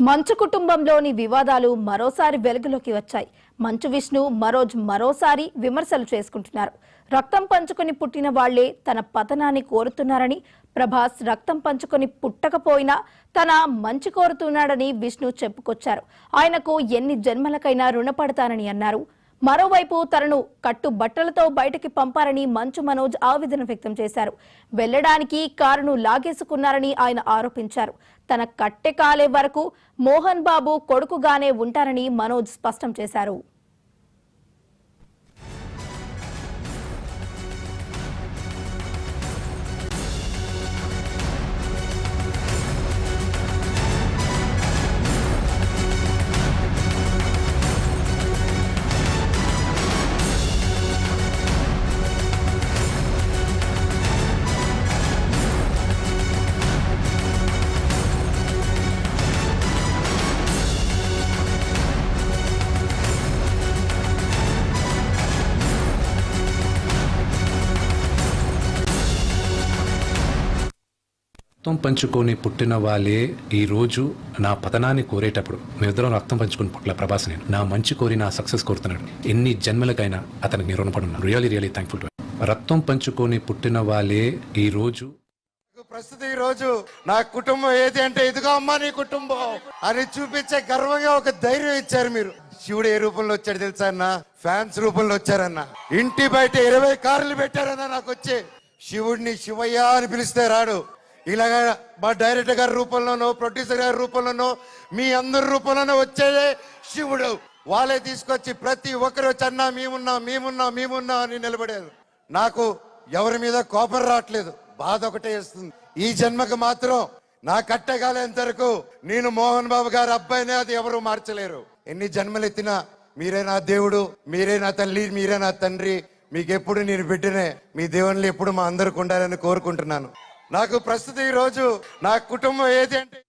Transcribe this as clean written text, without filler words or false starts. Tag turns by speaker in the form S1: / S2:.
S1: మంచు కుటుంబంలోని వివాదాలు మరోసారి వెలుగులోకి వచ్చాయి. మంచు విష్ణు మనోజ్ మరోసారి విమర్శలు చేసుకుంటున్నారు. రక్తం పంచుకొని పుట్టిన వాళ్లే తన పతనాన్ని కోరుతున్నారని, ప్రభాస్ రక్తం పంచుకొని పుట్టకపోయినా తన మంచి కోరుతున్నాడని విష్ణు చెప్పుకొచ్చారు. ఆయనకు ఎన్ని జన్మలకైనా రుణపడతానని అన్నారు. మరోవైపు తనను కట్టుబట్టలతో బయటికి పంపారని మంచు మనోజ్ ఆవేదన వ్యక్తం చేశారు. వెళ్లడానికి కారును లాగేసుకున్నారని ఆయన ఆరోపించారు. తన కట్టె కాలే వరకు మోహన్ బాబు కొడుకుగానే ఉంటారని మనోజ్ స్పష్టం చేశారు.
S2: రక్తం పంచుకొని పుట్టిన వాళ్ళే ఈ రోజు నా పతనాన్ని కోరేటప్పుడు మేమిద్దరం రక్తం పంచుకొని పుట్ల ప్రభాస్ నేను నా మంచి కోరి నా సక్సెస్ కోరుతున్నాడు. ఎన్ని జన్మలకైనా అతనికి రుణపడున్నాను. Really thankful to. రక్తం పంచుకొని పుట్టిన వాళ్ళే ఈ రోజు
S3: ప్రస్తుతం ఈ రోజు నా కుటుంబం ఏది అంటే ఇదిగో అమ్మా నీ కుటుంబం అని చూపించే గర్వంగా ఒక ధైర్యం ఇచ్చారు మీరు. శివుడు ఏ రూపంలో వచ్చాడు తెలుసా అన్న? ఫ్యాన్స్ రూపంలో వచ్చారన్న. ఇంటి బయట 20 కార్లు పెట్టారన్న. నాకు వచ్చి శివుడిని శివయ్య అని పిలిస్తే రాడు. ఇలాగా మా డైరెక్టర్ గారి రూపంలోనో ప్రొడ్యూసర్ గారి రూపంలోనో మీ అందరి రూపంలోనో వచ్చేదే శివుడు. వాళ్ళే తీసుకొచ్చి ప్రతి ఒక్కరు వచ్చి అన్నా మేమున్నా అని నిలబడారు. నాకు ఎవరి మీద కోపం రావట్లేదు, బాధ ఒకటే వేస్తుంది. ఈ జన్మకు మాత్రం నా కట్టగాలేంత వరకు నేను మోహన్ బాబు గారి అబ్బాయినే, అది ఎవరు మార్చలేరు. ఎన్ని జన్మలు ఎత్తినా మీరే నా దేవుడు, మీరే నా తల్లి, మీరే నా తండ్రి. మీకు ఎప్పుడు నేను బిడ్డనే. మీ దేవుళ్ళు ఎప్పుడు మా అందరికి ఉండాలని కోరుకుంటున్నాను. నాకు ప్రస్తుతం ఈ రోజు నా కుటుంబం ఏది అంటే